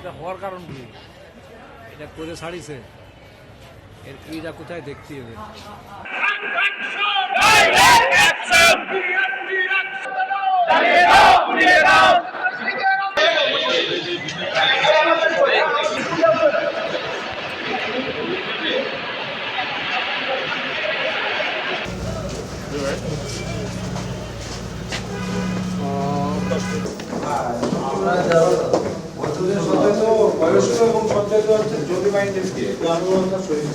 এটা হওয়ার কারণ কি? এটা করে ছাড়িছে, এর কিটা কোথায় দেখতে হবে? বয়স্ক এবং সঞ্চয় হচ্ছে জ্যোতি মাইন্ডের কি আমি বলতাম শহীদ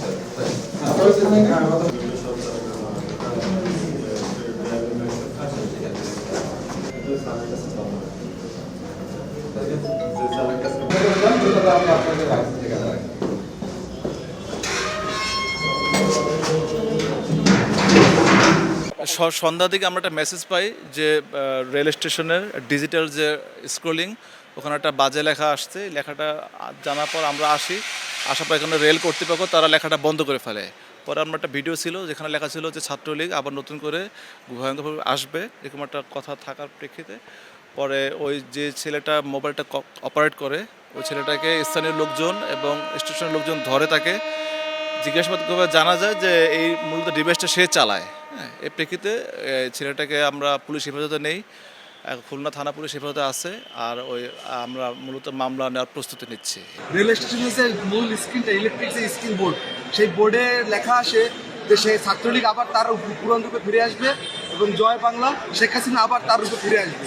সন্ধ্যা থেকে আমরা একটা মেসেজ পাই যে রেল স্টেশনের ডিজিটাল যে স্ক্রোলিং ওখানে একটা বাজে লেখা আসছে। লেখাটা জানার পর আমরা আসার পর এখানে রেল কর্তৃপক্ষ তারা লেখাটা বন্ধ করে ফেলে। পরে আমরা একটা ভিডিও ছিল যেখানে লেখা ছিল যে ছাত্রলীগ আবার নতুন করে ভয়ঙ্করভাবে আসবে, এরকম একটা কথা থাকার প্রেক্ষিতে পরে ওই যে ছেলেটা মোবাইলটা অপারেট করে ওই ছেলেটাকে স্থানীয় লোকজন এবং স্টেশনের লোকজন ধরে তাকে জিজ্ঞাসাবাদ করে জানা যায় যে এই মূলত ডিভাইসটা সে চালায়। হ্যাঁ, এই প্রেক্ষিতে ছেলেটাকে আমরা পুলিশ হেফাজতে নেই, খুলনা থানা পুলিশ হেফাজতে আছে। আর ওই আমরা মূলত মামলা নেওয়ার প্রস্তুতি নিচ্ছি। রেল স্টেশনের যে মূল স্ক্রিনটা ইলেকট্রিক যে স্ক্রিন বোর্ড, সেই বোর্ডে লেখা আসে যে সেই ছাত্রলীগ আবার তার পুরান রূপে ফিরে আসবে এবং জয় বাংলা শেখ হাসিনা আবার তার রূপে ফিরে আসবে।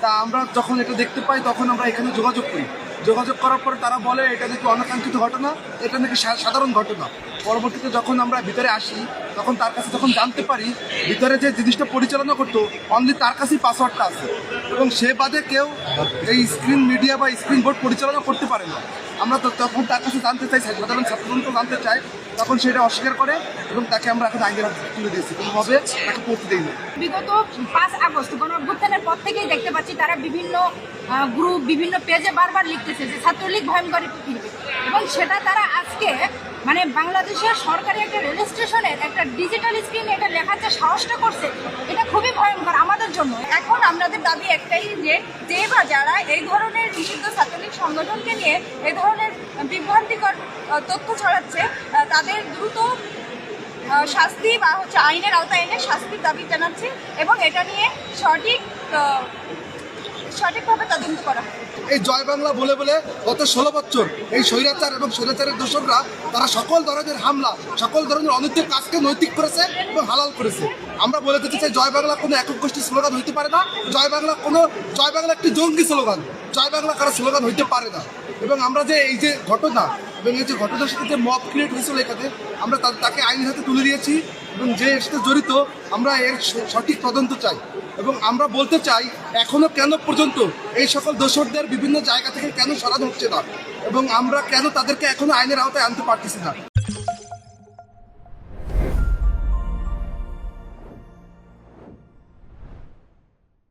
তা আমরা যখন এটা দেখতে পাই তখন আমরা এখানে যোগাযোগ করি। যোগাযোগ করার পরে তারা বলে এটা নাকি অনাকাঙ্ক্ষিত ঘটনা, এটা নাকি সাধারণ ঘটনা। পরবর্তীতে যখন আমরা ভিতরে আসি তখন তার কাছে যখন জানতে পারি ভিতরে যে জিনিসটা পরিচালনা করতো অনলি তার কাছেই পাসওয়ার্ডটা আছে এবং সে বাদে কেউ এই স্ক্রিন মিডিয়া বা স্ক্রিন বোর্ড পরিচালনা করতে পারে না। আমরা তো তখন তার কাছে জানতে চাই, সাধারণ ছাত্রজনকে জানতে চাই, তখন সেটা অস্বীকার করে এবং তাকে আমরা এখন আইনের হাতে তুলে দিয়েছি, কোনোভাবে তাকে পড়তে দিই না। বিগত 5 আগস্ট গণঅভ্যুত্থানের পর থেকেই দেখতে পাচ্ছি তারা বিভিন্ন গ্রুপ বিভিন্ন পেজে বারবার লিখতেছে যে ছাত্রলীগ ভয়ঙ্কর ফিরবে, এবং সেটা তারা আজকে মানে বাংলাদেশের সরকারি একটা রেল স্টেশনের একটা ডিজিটাল স্ক্রিনে এটা লেখার যে সাহসটা করছে, এটা খুবই ভয়ঙ্কর আমাদের জন্য। এখন আমাদের দাবি একটাই যে বা যারা এই ধরনের নিষিদ্ধ ছাত্রলীগ সংগঠনকে নিয়ে এই ধরনের বিভ্রান্তিকর তথ্য ছড়াচ্ছে তাদের দ্রুত শাস্তি বা আইনের আওতায় এনে শাস্তির দাবি জানাচ্ছি এবং এটা নিয়ে সঠিকভাবে তদন্ত করা। এই জয় বাংলা বলে বলে গত 16 বছর এই স্বৈরাচার এবং স্বৈরাচারের দোষকরা তারা সকল ধরনের হামলা, সকল ধরনের অনৈতিক কাজকে নৈতিক করেছে এবং হালাল করেছে। আমরা বলে দিতে চাই জয় বাংলা কোনো একক গোষ্ঠীর স্লোগান হইতে পারে না। জয় বাংলা একটি জঙ্গি স্লোগান, জয় বাংলা কারো স্লোগান হইতে পারে না। এবং আমরা যে এই যে ঘটনা এবং এই যে ঘটনার সাথে যে মব ক্রিয়েট হয়েছিল এখানে, আমরা তাকে আইনের হাতে তুলে দিয়েছি এবং যে এর সাথে জড়িত আমরা এর সঠিক তদন্ত চাই। এবং আমরা বলতে চাই এখনো কেন পর্যন্ত এই সকল দোষরদের বিভিন্ন জায়গা থেকে কেন সরানো হচ্ছে না এবং আমরা কেন তাদেরকে এখনো আইনের আওতায় আনতে পারতেছি না।